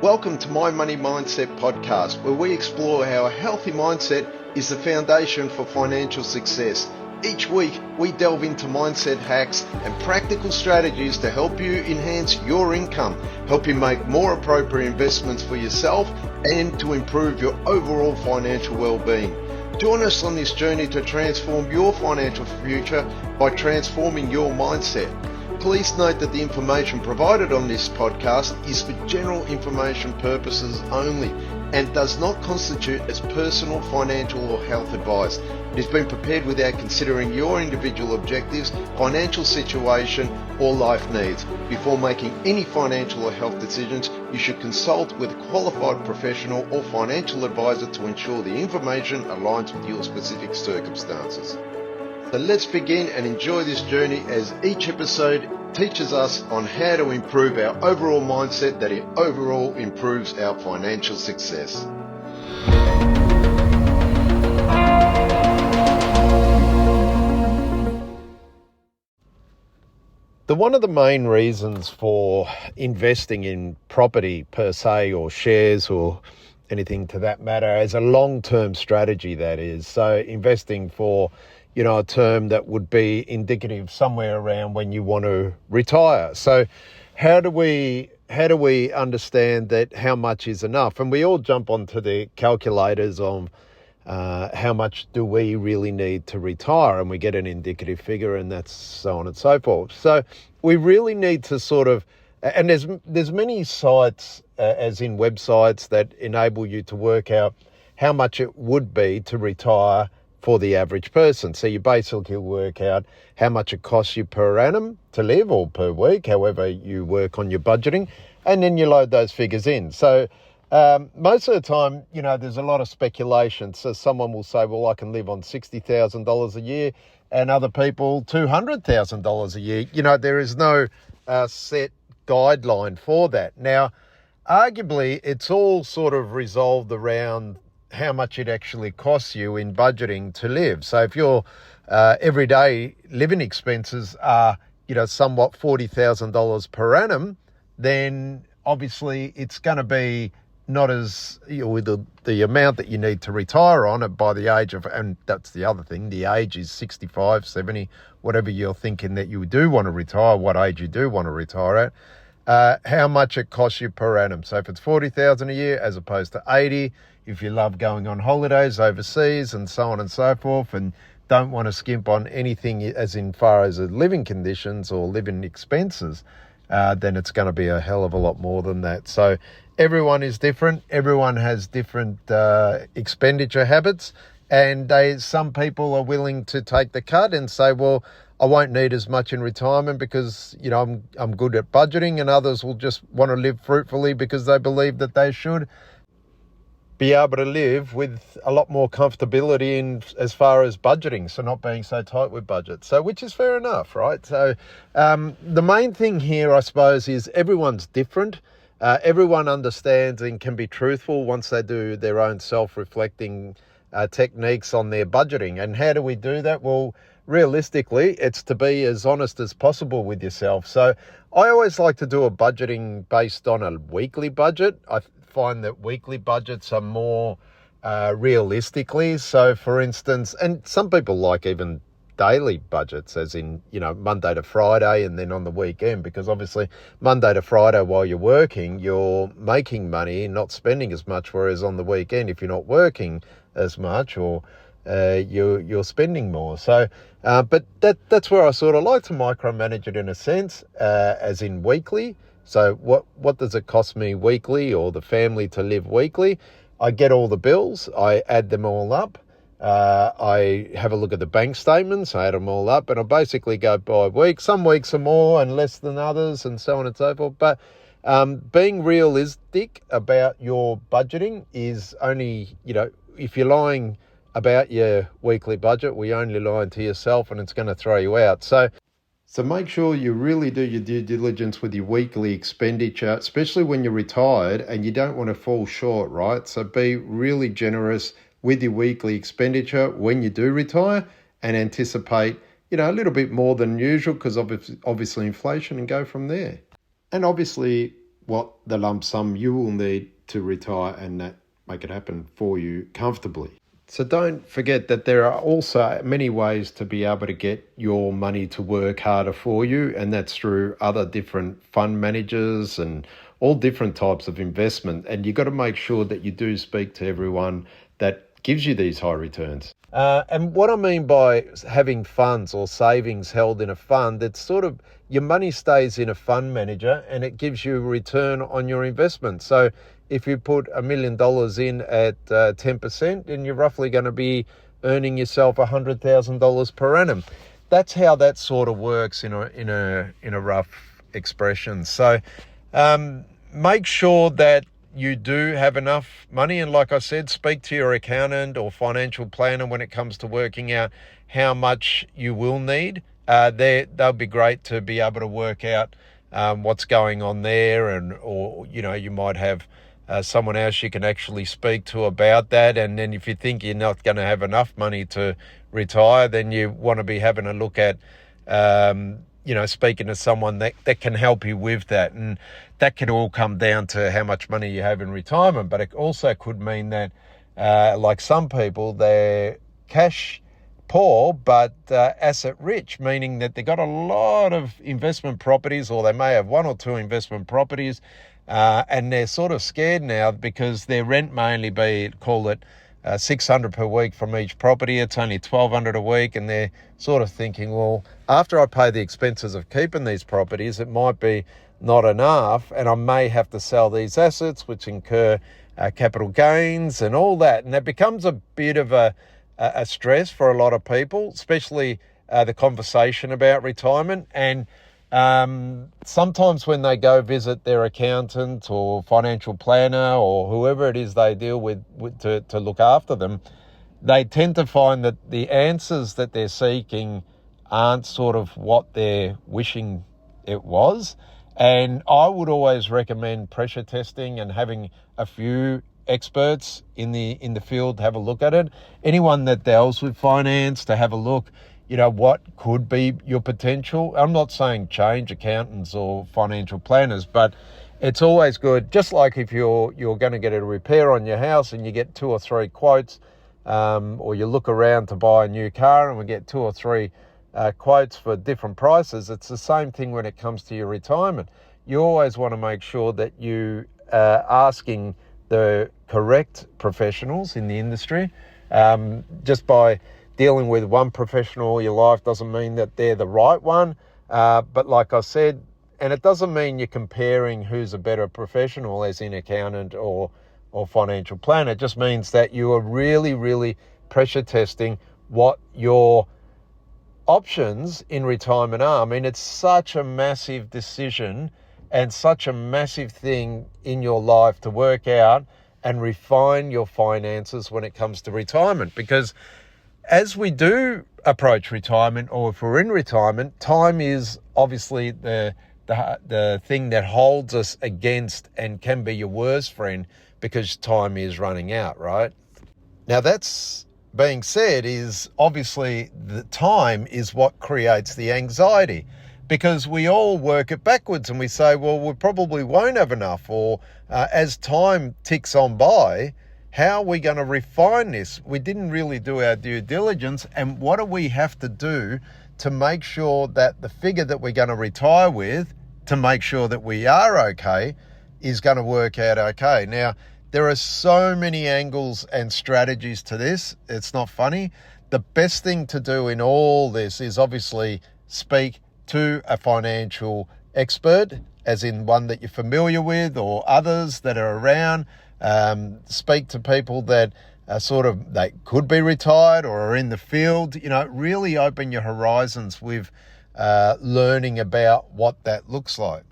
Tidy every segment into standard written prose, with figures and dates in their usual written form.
Welcome to My Money Mindset podcast, where we explore how a healthy mindset is the foundation for financial success. Each week, we delve into mindset hacks and practical strategies to help you enhance your income, help you make more appropriate investments for yourself, and to improve your overall financial well-being. Join us on this journey to transform your financial future by transforming your mindset. Please note that the information provided on this podcast is for general information purposes only and does not constitute as personal, financial or health advice. It has been prepared without considering your individual objectives, financial situation or life needs. Before making any financial or health decisions, you should consult with a qualified professional or financial advisor to ensure the information aligns with your specific circumstances. So let's begin and enjoy this journey as each episode teaches us on how to improve our overall mindset that it overall improves our financial success. One of the main reasons for investing in property per se, or shares or anything to that matter, as a long-term strategy, that is, so investing for a term that would be indicative somewhere around when you want to retire. So how do we understand that how much is enough? And we all jump onto the calculators on how much do we really need to retire, and we get an indicative figure, and that's so on and so forth. So we really need to sort of, and there's many sites, as in websites, that enable you to work out how much it would be to retire for the average person. So you basically work out how much it costs you per annum to live, or per week, however you work on your budgeting, and then you load those figures in. So most of the time, there's a lot of speculation. So someone will say, well, I can live on $60,000 a year, and other people $200,000 a year. There is no set guideline for that. Now, arguably, it's all sort of resolved around how much it actually costs you in budgeting to live. So if your everyday living expenses are, somewhat $40,000 per annum, then obviously it's going to be not as, with the amount that you need to retire on it by the age of, and that's the other thing, the age is 65, 70, whatever you're thinking that you do want to retire, what age you do want to retire at, how much it costs you per annum. So if it's $40,000 a year as opposed to 80, if you love going on holidays overseas and so on and so forth, and don't want to skimp on anything as in far as living conditions or living expenses, then it's going to be a hell of a lot more than that. So everyone is different. Everyone has different expenditure habits, and some people are willing to take the cut and say, well, I won't need as much in retirement because, I'm good at budgeting, and others will just want to live fruitfully because they believe that they should be able to live with a lot more comfortability in as far as budgeting, so not being so tight with budget. So, which is fair enough, right? So the main thing here, I suppose, is everyone's different. Everyone understands and can be truthful once they do their own self-reflecting techniques on their budgeting. And how do we do that? Well, realistically, it's to be as honest as possible with yourself. So I always like to do a budgeting based on a weekly budget. I find that weekly budgets are more realistically. So for instance, and some people like even daily budgets, as in, Monday to Friday and then on the weekend, because obviously Monday to Friday while you're working, you're making money, not spending as much, whereas on the weekend, if you're not working as much, or you're spending more. So, but that's where I sort of like to micromanage it in a sense, as in weekly. So what does it cost me weekly, or the family to live weekly? I get all the bills, I add them all up. I have a look at the bank statements, I add them all up, and I basically go by week. Some weeks are more and less than others, and so on and so forth. But being realistic about your budgeting is only, if you're lying about your weekly budget, we only lying to yourself, and it's going to throw you out. So make sure you really do your due diligence with your weekly expenditure, especially when you're retired and you don't want to fall short, right? So be really generous with your weekly expenditure when you do retire, and anticipate, a little bit more than usual because obviously inflation, and go from there. And obviously, what the lump sum you will need to retire and that make it happen for you comfortably. So don't forget that there are also many ways to be able to get your money to work harder for you, and that's through other different fund managers and all different types of investment. And you've got to make sure that you do speak to everyone that gives you these high returns. And what I mean by having funds or savings held in a fund, it's sort of your money stays in a fund manager and it gives you a return on your investment. So if you put $1 million in at 10%, then you're roughly going to be earning yourself $100,000 per annum. That's how that sort of works in a rough expression. So make sure that you do have enough money, and like I said, speak to your accountant or financial planner when it comes to working out how much you will need. They'll be great to be able to work out what's going on there, or you might have someone else you can actually speak to about that. And then if you think you're not going to have enough money to retire, then you want to be having a look at speaking to someone that can help you with that. And that could all come down to how much money you have in retirement. But it also could mean that, like some people, they're cash poor but asset rich, meaning that they've got a lot of investment properties, or they may have one or two investment properties, and they're sort of scared now because their rent may only be, call it, $600 per week from each property. It's only $1,200 a week, and they're sort of thinking, well, after I pay the expenses of keeping these properties, it might be not enough, and I may have to sell these assets, which incur capital gains and all that. And that becomes a bit of a stress for a lot of people, especially the conversation about retirement. And sometimes when they go visit their accountant or financial planner or whoever it is they deal with to look after them, they tend to find that the answers that they're seeking aren't sort of what they're wishing it was. And I would always recommend pressure testing and having a few experts in the field have a look at it. Anyone that deals with finance to have a look, what could be your potential. I'm not saying change accountants or financial planners, but it's always good. Just like if you're going to get a repair on your house and you get 2 or 3 quotes, or you look around to buy a new car and we get 2 or 3 quotes for different prices. It's the same thing when it comes to your retirement. You always want to make sure that you are asking the correct professionals in the industry. Just by dealing with one professional all your life doesn't mean that they're the right one. But like I said, and it doesn't mean you're comparing who's a better professional, as in accountant or financial planner. It just means that you are really, really pressure testing what your options in retirement are. I mean, it's such a massive decision and such a massive thing in your life to work out and refine your finances when it comes to retirement. Because as we do approach retirement, or if we're in retirement, time is obviously the thing that holds us against and can be your worst friend, because time is running out, right? Now, that's being said, is obviously the time is what creates the anxiety, because we all work it backwards and we say, well, we probably won't have enough, or as time ticks on by, how are we going to refine this? We didn't really do our due diligence, and what do we have to do to make sure that the figure that we're going to retire with, to make sure that we are okay, is going to work out okay? Now, there are so many angles and strategies to this. It's not funny. The best thing to do in all this is obviously speak to a financial expert, as in one that you're familiar with or others that are around. Speak to people that are they could be retired or are in the field. Really open your horizons with learning about what that looks like.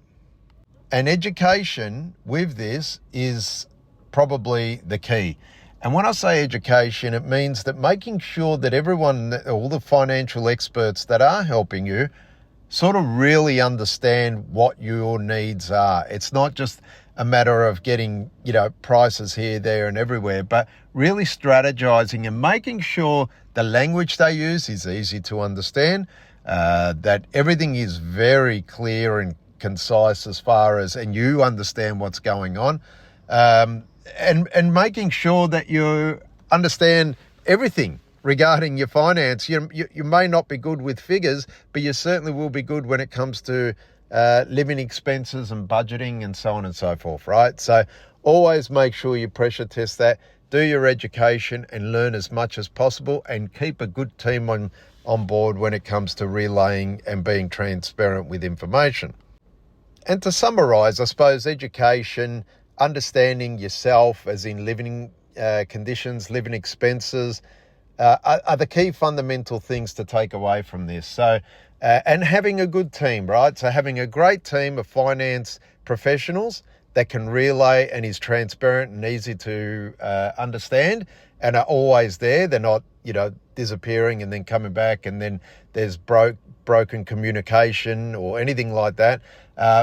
And education with this is probably the key. And when I say education, it means that making sure that everyone, all the financial experts that are helping you, sort of really understand what your needs are. It's not just a matter of getting, prices here, there and everywhere, but really strategizing and making sure the language they use is easy to understand, that everything is very clear and concise as far as, and you understand what's going on, and making sure that you understand everything regarding your finance. You may not be good with figures, but you certainly will be good when it comes to living expenses and budgeting and so on and so forth, right? So always make sure you pressure test that, do your education and learn as much as possible, and keep a good team on board when it comes to relaying and being transparent with information. And to summarize, I suppose education, understanding yourself as in living conditions, living expenses, are the key fundamental things to take away from this. So, and having a good team, right? So having a great team of finance professionals that can relay and is transparent and easy to understand and are always there. They're not, disappearing and then coming back and then there's broken communication or anything like that.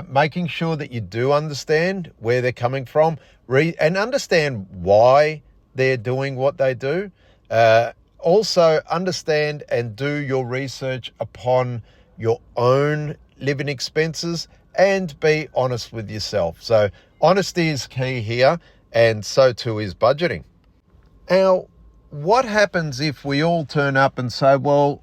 Making sure that you do understand where they're coming from and understand why they're doing what they do. Also understand and do your research upon your own living expenses and be honest with yourself. So honesty is key here, and so too is budgeting. Now, what happens if we all turn up and say, well,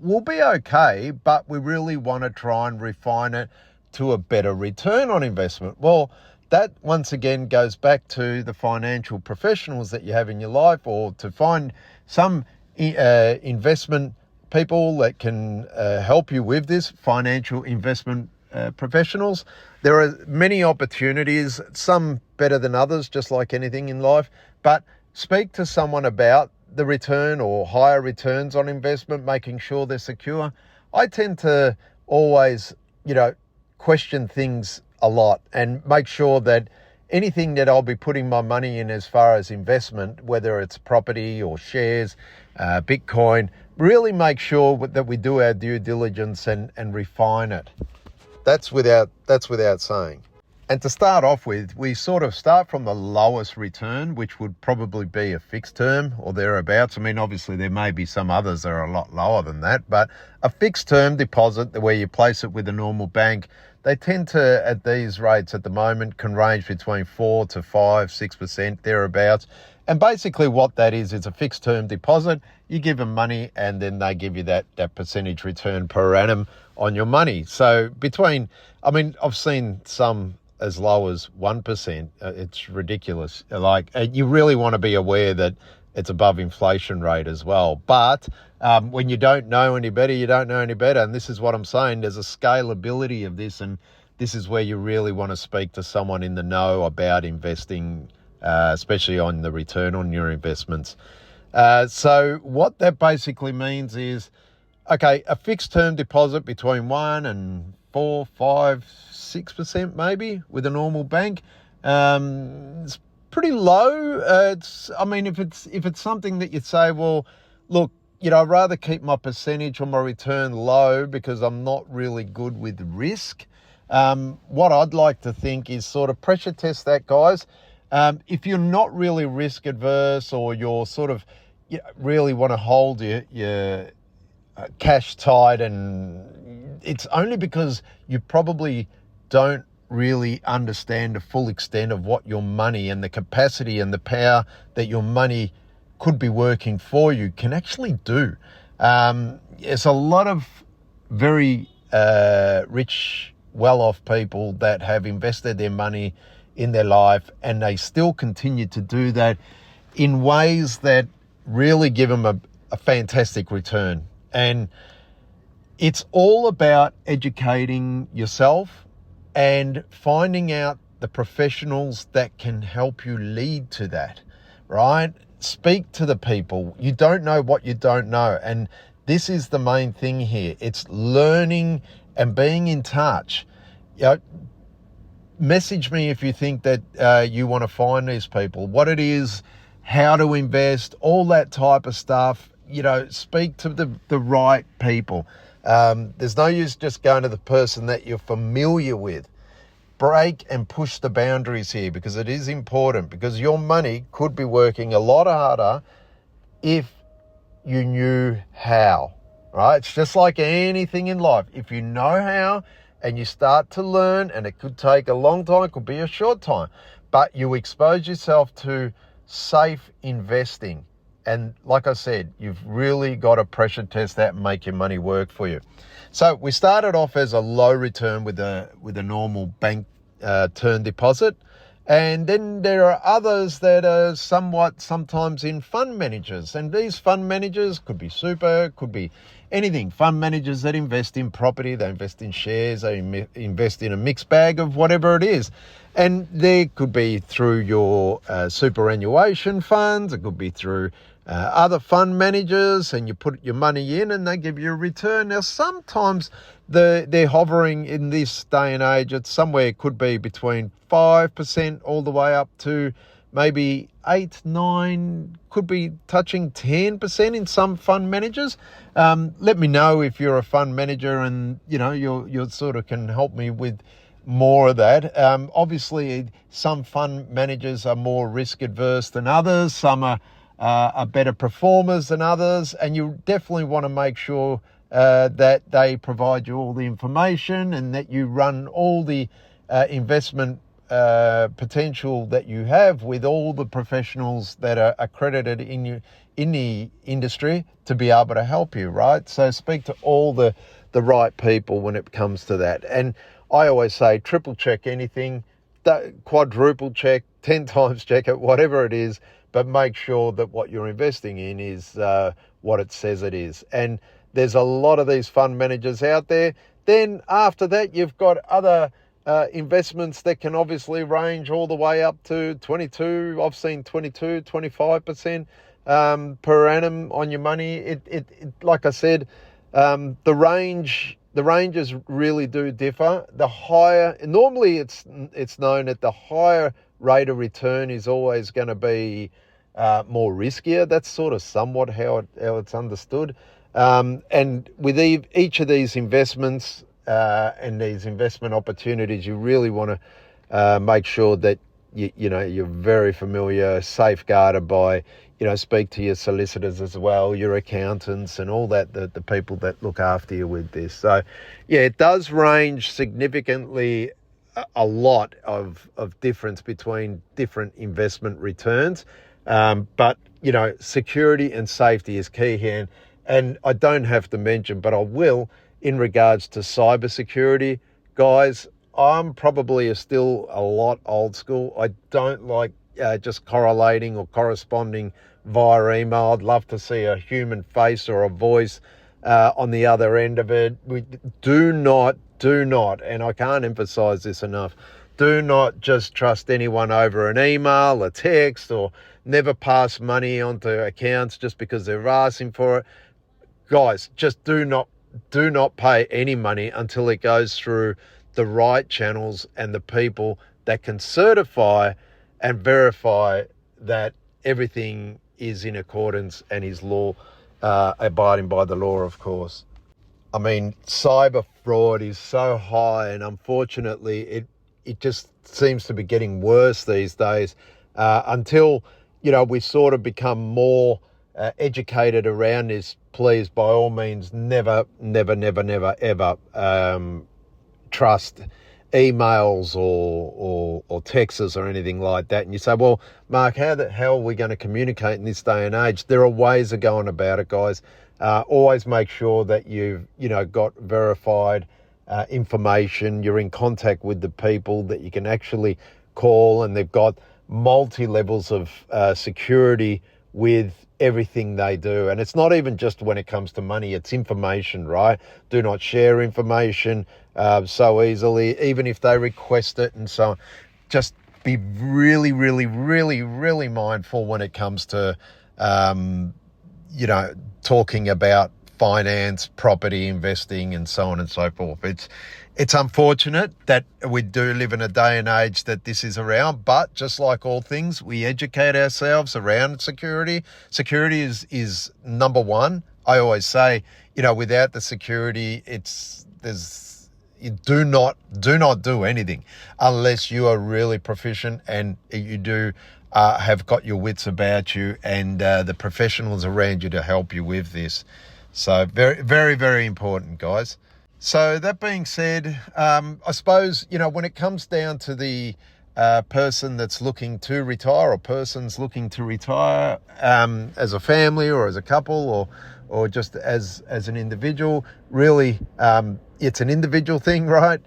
we'll be okay, but we really want to try and refine it to a better return on investment? Well, that once again goes back to the financial professionals that you have in your life, or to find some investment people that can help you with this, financial investment professionals. There are many opportunities, some better than others, just like anything in life, but speak to someone about the return or higher returns on investment, making sure they're secure. I tend to always, question things a lot and make sure that anything that I'll be putting my money in as far as investment, whether it's property or shares, Bitcoin, really make sure that we do our due diligence and refine it. That's without saying. And to start off with, we sort of start from the lowest return, which would probably be a fixed term or thereabouts. I mean, obviously there may be some others that are a lot lower than that, but a fixed term deposit where you place it with a normal bank, they tend to, at these rates at the moment, can range between 4 to 5, 6%, thereabouts. And basically what that is a fixed term deposit. You give them money and then they give you that percentage return per annum on your money. So I've seen some as low as 1%. It's ridiculous. You really want to be aware that it's above inflation rate as well. But when you don't know any better, you don't know any better. And this is what I'm saying. There's a scalability of this, and this is where you really want to speak to someone in the know about investing, especially on the return on your investments. So what that basically means is, okay, a fixed term deposit between 1 and 4, 5, 6% maybe with a normal bank. It's pretty low. If it's something that you'd say, well, look, I'd rather keep my percentage on my return low because I'm not really good with risk. What I'd like to think is sort of pressure test that, guys. If you're not really risk adverse, or you're sort of really want to hold your cash tight, and it's only because you probably don't really understand the full extent of what your money and the capacity and the power that your money could be working for you can actually do. There's a lot of very rich, well-off people that have invested their money in their life, and they still continue to do that in ways that really give them a fantastic return. And it's all about educating yourself and finding out the professionals that can help you lead to that, right? Speak to the people. You don't know what you don't know. And this is the main thing here. It's learning and being in touch. Message me if you think that you want to find these people, what it is, how to invest, all that type of stuff. Speak to the right people. There's no use just going to the person that you're familiar with. Break and push the boundaries here, because it is important, because your money could be working a lot harder if you knew how, right? It's just like anything in life. If you know how and you start to learn, and it could take a long time, it could be a short time, but you expose yourself to safe investing. And like I said, you've really got to pressure test that and make your money work for you. So we started off as a low return with a normal bank term deposit. And then there are others that are sometimes in fund managers. And these fund managers could be super, could be anything. Fund managers that invest in property, they invest in shares, they invest in a mixed bag of whatever it is. And there could be through your superannuation funds, it could be through other fund managers, and you put your money in and they give you a return. Now, sometimes they're hovering in this day and age at somewhere, could be between 5% all the way up to maybe 8, 9, could be touching 10% in some fund managers. Let me know if you're a fund manager and you sort of can help me with more of that. Obviously, some fund managers are more risk adverse than others. Some are better performers than others, and you definitely want to make sure that they provide you all the information and that you run all the investment potential that you have with all the professionals that are accredited in the industry to be able to help you, right? So speak to all the right people when it comes to that. And I always say triple check anything, quadruple check, 10 times check it, whatever it is, but make sure that what you're investing in is what it says it is. And there's a lot of these fund managers out there. Then after that, you've got other investments that can obviously range all the way up to 22. I've seen 22, 25% per annum on your money. It like I said, the ranges really do differ. The higher, normally it's known that the higher rate of return is always going to be more riskier. That's sort of somewhat how it's understood. And with each of these investments and these investment opportunities, you really want to make sure that you're very familiar, safeguarded by, speak to your solicitors as well, your accountants and all that, the people that look after you with this. So yeah, it does range significantly, a lot of difference between different investment returns. But security and safety is key here. And I don't have to mention, but I will, in regards to cybersecurity, guys, I'm probably still a lot old school. I don't like just correlating or corresponding via email. I'd love to see a human face or a voice on the other end of it. We do not, and I can't emphasize this enough, do not just trust anyone over an email, a text, or never pass money onto accounts just because they're asking for it. Guys, just do not pay any money until it goes through the right channels and the people that can certify and verify that everything is in accordance and is abiding by the law, of course. I mean, cyber fraud is so high, and unfortunately it just seems to be getting worse these days until we sort of become more educated around this. Please, by all means, never ever trust emails or texts or anything like that. And you say, well, Mark, how the hell are we going to communicate in this day and age? There are ways of going about it, guys. Always make sure that you've got verified information. You're in contact with the people that you can actually call, and they've got multi-levels of security with everything they do. And it's not even just when it comes to money, it's information, right? Do not share information so easily, even if they request it and so on. Just be really, really, really, really mindful when it comes to, talking about finance, property, investing, and so on and so forth. It's unfortunate that we do live in a day and age that this is around, but just like all things, we educate ourselves around security. Security is number one. I always say, without the security, you do not do anything unless you are really proficient and you do have got your wits about you and the professionals around you to help you with this. So very, very, very important, guys. So that being said, I suppose, when it comes down to the person that's looking to retire, or persons looking to retire as a family or as a couple, or just as an individual, really, it's an individual thing, right?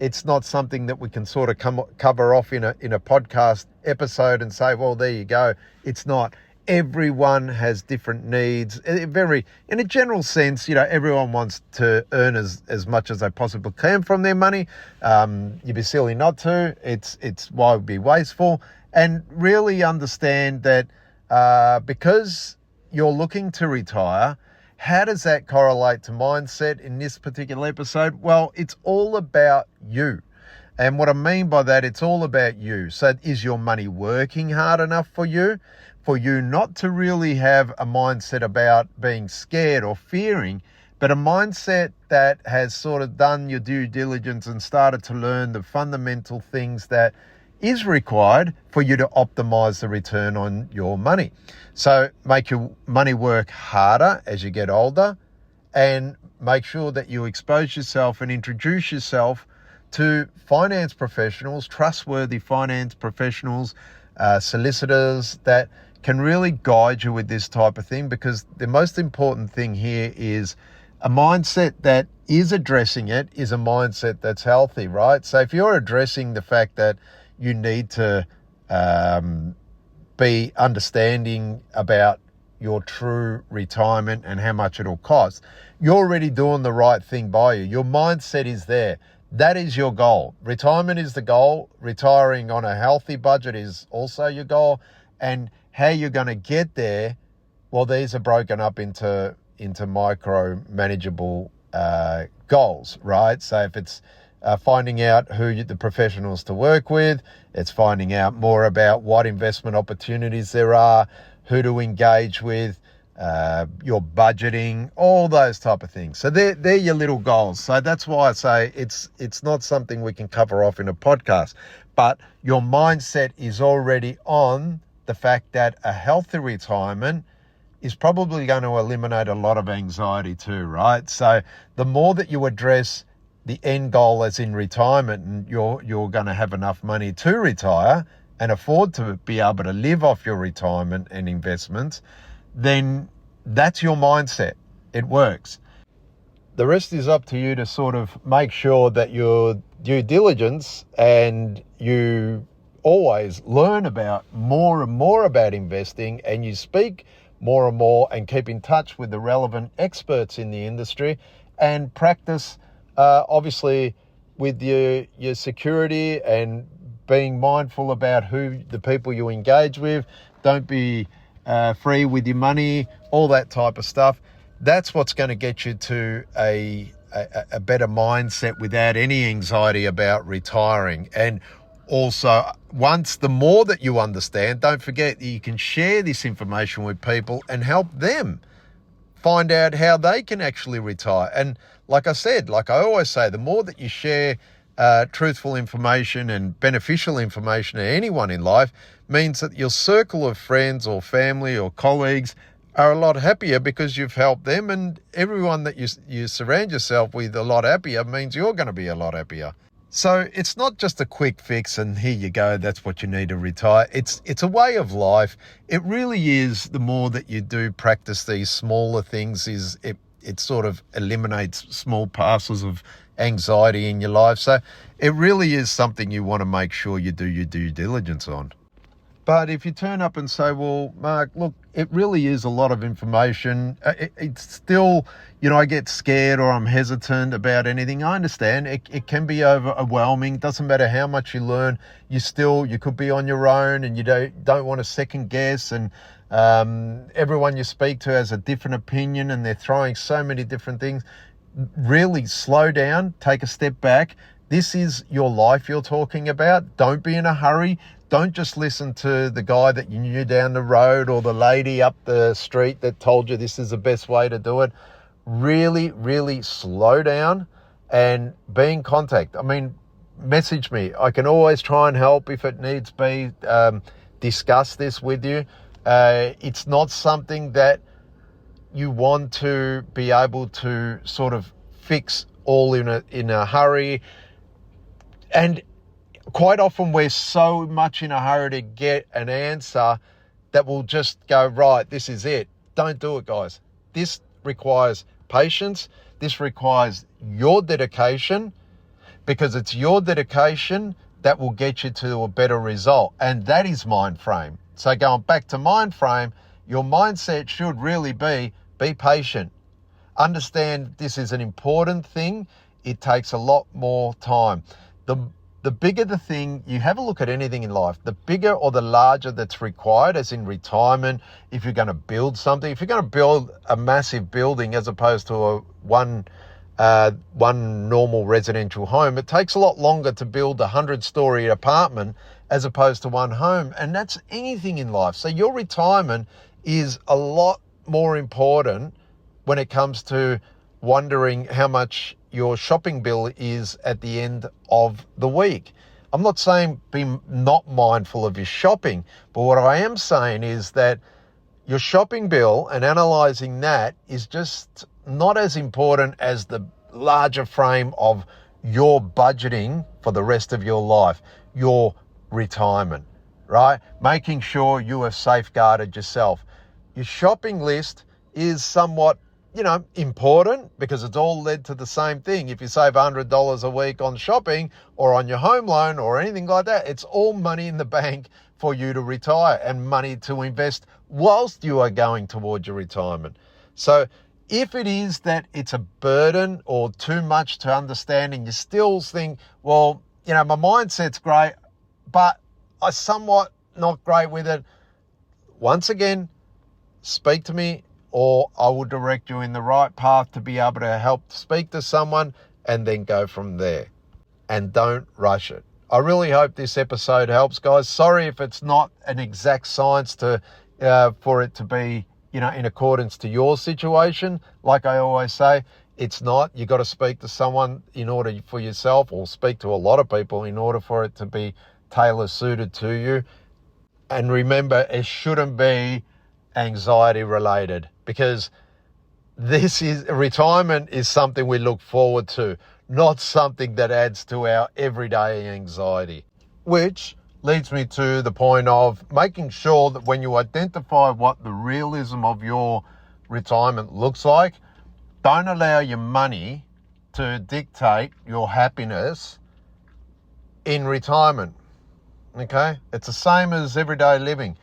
It's not something that we can sort of cover off in a podcast episode and say, well, there you go. It's not. Everyone has different needs. In a general sense, everyone wants to earn as much as they possibly can from their money. You'd be silly not to. It's why it would be wasteful. And really understand that because you're looking to retire, how does that correlate to mindset in this particular episode? Well, it's all about you. And what I mean by that, it's all about you. So is your money working hard enough for you? For you not to really have a mindset about being scared or fearing, but a mindset that has sort of done your due diligence and started to learn the fundamental things that is required for you to optimize the return on your money. So make your money work harder as you get older, and make sure that you expose yourself and introduce yourself to finance professionals, trustworthy finance professionals, solicitors that can really guide you with this type of thing, because the most important thing here is a mindset that is addressing it is a mindset that's healthy, right? So if you're addressing the fact that you need to be understanding about your true retirement and how much it'll cost, you're already doing the right thing by you. Your mindset is there. That is your goal. Retirement is the goal. Retiring on a healthy budget is also your goal. And how you're going to get there, well, these are broken up into micro manageable goals, right? So if it's finding out who the professionals to work with, it's finding out more about what investment opportunities there are, who to engage with, your budgeting, all those type of things. So they're your little goals. So that's why I say it's not something we can cover off in a podcast, but your mindset is already on the fact that a healthy retirement is probably going to eliminate a lot of anxiety too, right? So the more that you address the end goal as in retirement, and you're going to have enough money to retire and afford to be able to live off your retirement and investments, then that's your mindset. It works. The rest is up to you to sort of make sure that your due diligence and you always learn about more and more about investing, and you speak more and more and keep in touch with the relevant experts in the industry, and practice obviously with your security and being mindful about who the people you engage with. Don't be free with your money, all that type of stuff. That's what's going to get you to a better mindset without any anxiety about retiring. And also, once the more that you understand, don't forget that you can share this information with people and help them find out how they can actually retire. And like I said, like I always say, the more that you share truthful information and beneficial information to anyone in life means that your circle of friends or family or colleagues are a lot happier because you've helped them, and everyone that you surround yourself with a lot happier means you're going to be a lot happier. So it's not just a quick fix and here you go, that's what you need to retire. It's a way of life. It really is. The more that you do practice these smaller things, it sort of eliminates small parcels of anxiety in your life. So it really is something you want to make sure you do your due diligence on. But if you turn up and say, well, Mark, look, it really is a lot of information. It's still, I get scared or I'm hesitant about anything. I understand it can be overwhelming. Doesn't matter how much you learn. You could be on your own and you don't want to second guess. And everyone you speak to has a different opinion and they're throwing so many different things. Really slow down, take a step back. This is your life you're talking about. Don't be in a hurry. Don't just listen to the guy that you knew down the road or the lady up the street that told you this is the best way to do it. Really, really slow down and be in contact. I mean, message me. I can always try and help if it needs be. Discuss this with you. It's not something that you want to be able to sort of fix all in a hurry. And quite often we're so much in a hurry to get an answer that we'll just go, right, this is it. Don't do it, guys. This requires patience. This requires your dedication, because it's your dedication that will get you to a better result. And that is mind frame. So going back to mind frame, your mindset should really be patient. Understand this is an important thing. It takes a lot more time. The bigger the thing, you have a look at anything in life, the bigger or the larger that's required, as in retirement, if you're going to build something, if you're going to build a massive building as opposed to one normal residential home, it takes a lot longer to build a 100-story apartment as opposed to one home. And that's anything in life. So your retirement is a lot more important when it comes to wondering how much your shopping bill is at the end of the week. I'm not saying be not mindful of your shopping, but what I am saying is that your shopping bill and analysing that is just not as important as the larger frame of your budgeting for the rest of your life, your retirement, right? Making sure you have safeguarded yourself. Your shopping list is somewhat important because it's all led to the same thing. If you save $100 a week on shopping or on your home loan or anything like that, it's all money in the bank for you to retire and money to invest whilst you are going towards your retirement. So if it is that it's a burden or too much to understand and you still think, well, my mindset's great, but I'm somewhat not great with it, once again, speak to me, or I will direct you in the right path to be able to help speak to someone and then go from there. And don't rush it. I really hope this episode helps, guys. Sorry if it's not an exact science for it to be, in accordance to your situation. Like I always say, it's not. You got to speak to someone in order for yourself, or speak to a lot of people in order for it to be tailor suited to you. And remember, it shouldn't be anxiety related, because retirement is something we look forward to, not something that adds to our everyday anxiety. Which leads me to the point of making sure that when you identify what the realism of your retirement looks like, don't allow your money to dictate your happiness in retirement. Okay? It's the same as everyday living.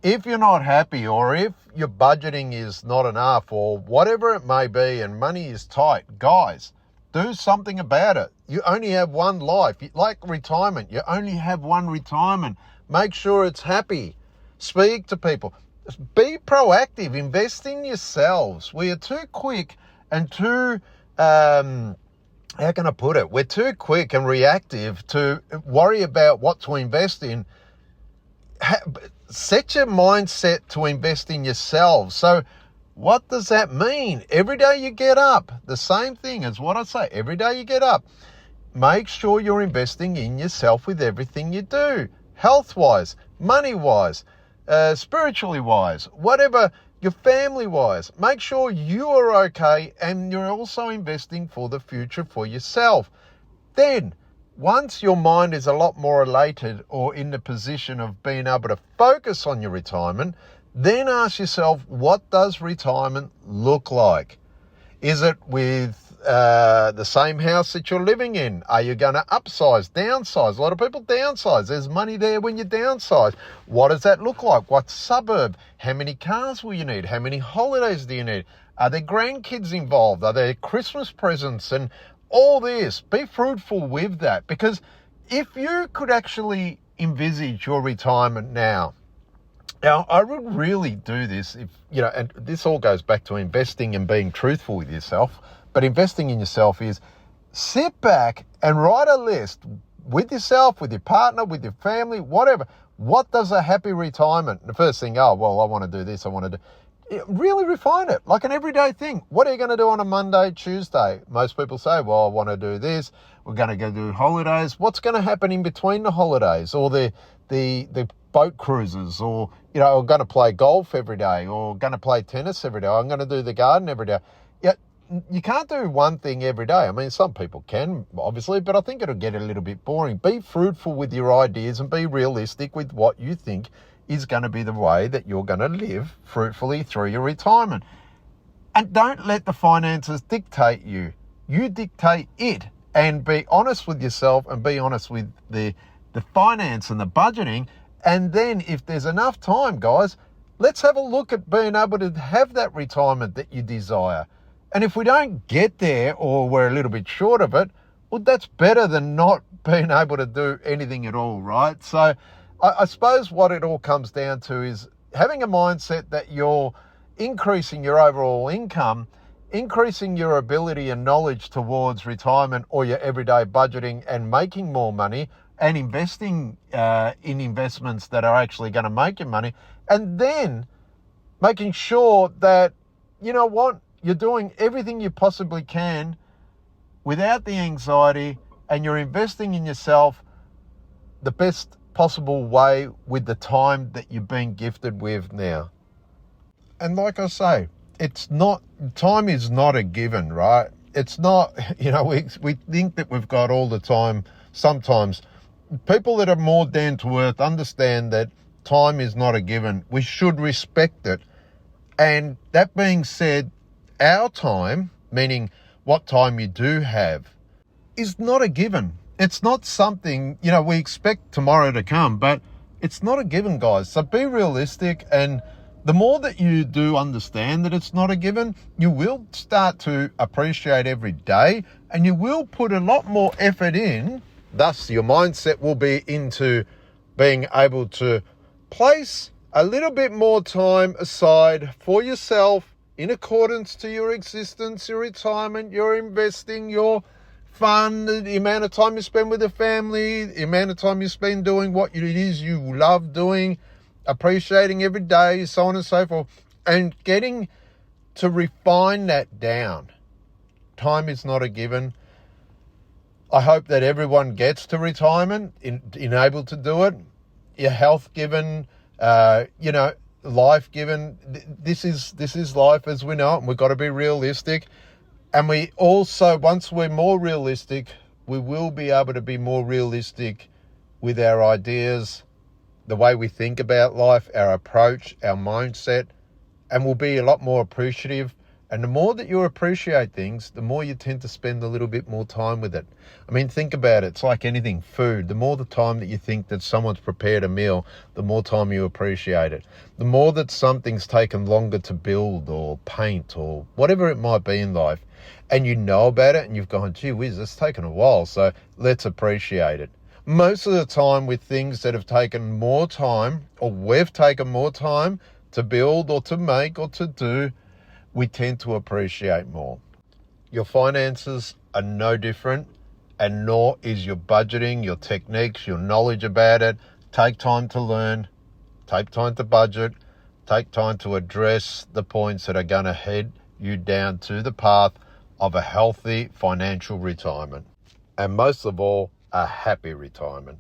If you're not happy, or if your budgeting is not enough, or whatever it may be, and money is tight, guys, do something about it. You only have one life. Like retirement, you only have one retirement. Make sure it's happy. Speak to people. Be proactive. Invest in yourselves. We are too quick and too, how can I put it? We're too quick and reactive to worry about what to invest in. Set your mindset to invest in yourselves. So what does that mean? Every day you get up, the same thing as what I say, every day you get up, make sure you're investing in yourself with everything you do, health-wise, money-wise, spiritually-wise, whatever, your family-wise. Make sure you are okay, and you're also investing for the future for yourself. Then, once your mind is a lot more elated or in the position of being able to focus on your retirement, then ask yourself, what does retirement look like? Is it with the same house that you're living in? Are you going to upsize, downsize? A lot of people downsize. There's money there when you downsize. What does that look like? What suburb? How many cars will you need? How many holidays do you need? Are there grandkids involved? Are there Christmas presents? And all this, be fruitful with that, because if you could actually envisage your retirement now, I would really do this if, and this all goes back to investing and being truthful with yourself, but investing in yourself is sit back and write a list with yourself, with your partner, with your family, whatever. What does a happy retirement? The first thing, I want to do this, I want to do. Really refine it, like an everyday thing. What are you going to do on a Monday, Tuesday? Most people say, well, I want to do this. We're going to go do holidays. What's going to happen in between the holidays, or the boat cruises, or, I'm going to play golf every day, or going to play tennis every day. I'm going to do the garden every day. Yeah, you can't do one thing every day. I mean, some people can, obviously, but I think it'll get a little bit boring. Be fruitful with your ideas and be realistic with what you think is going to be the way that you're going to live fruitfully through your retirement. And don't let the finances dictate you. You dictate it, and be honest with yourself and be honest with the finance and the budgeting. And then if there's enough time, guys, let's have a look at being able to have that retirement that you desire. And if we don't get there, or we're a little bit short of it, well, that's better than not being able to do anything at all, right? So I suppose what it all comes down to is having a mindset that you're increasing your overall income, increasing your ability and knowledge towards retirement or your everyday budgeting, and making more money, and investing in investments that are actually going to make you money. And then making sure that, you know what, you're doing everything you possibly can without the anxiety, and you're investing in yourself the best possible way with the time that you've been gifted with now. And like I say, time is not a given, right? It's not, we think that we've got all the time. Sometimes people that are more down to earth understand that time is not a given. We should respect it. And that being said, our time, meaning what time you do have, is not a given. It's not something, we expect tomorrow to come, but it's not a given, guys. So be realistic, and the more that you do understand that it's not a given, you will start to appreciate every day, and you will put a lot more effort in. Thus, your mindset will be into being able to place a little bit more time aside for yourself in accordance to your existence, your retirement, your investing, your fun, the amount of time you spend with the family, the amount of time you spend doing what it is you love doing, appreciating every day, so on and so forth, and getting to refine that down. Time is not a given. I hope that everyone gets to retirement, able to do it. Your health given, life given. This is life as we know it, and we've got to be realistic. And we also, once we're more realistic, we will be able to be more realistic with our ideas, the way we think about life, our approach, our mindset, and we'll be a lot more appreciative. And the more that you appreciate things, the more you tend to spend a little bit more time with it. I mean, think about it. It's like anything, food. The more the time that you think that someone's prepared a meal, the more time you appreciate it. The more that something's taken longer to build or paint or whatever it might be in life, and you know about it and you've gone, gee whiz, it's taken a while, so let's appreciate it. Most of the time with things that have taken more time, or we've taken more time to build or to make or to do, we tend to appreciate more. Your finances are no different, and nor is your budgeting, your techniques, your knowledge about it. Take time to learn, take time to budget, take time to address the points that are going to head you down to the path of a healthy financial retirement. And most of all, a happy retirement.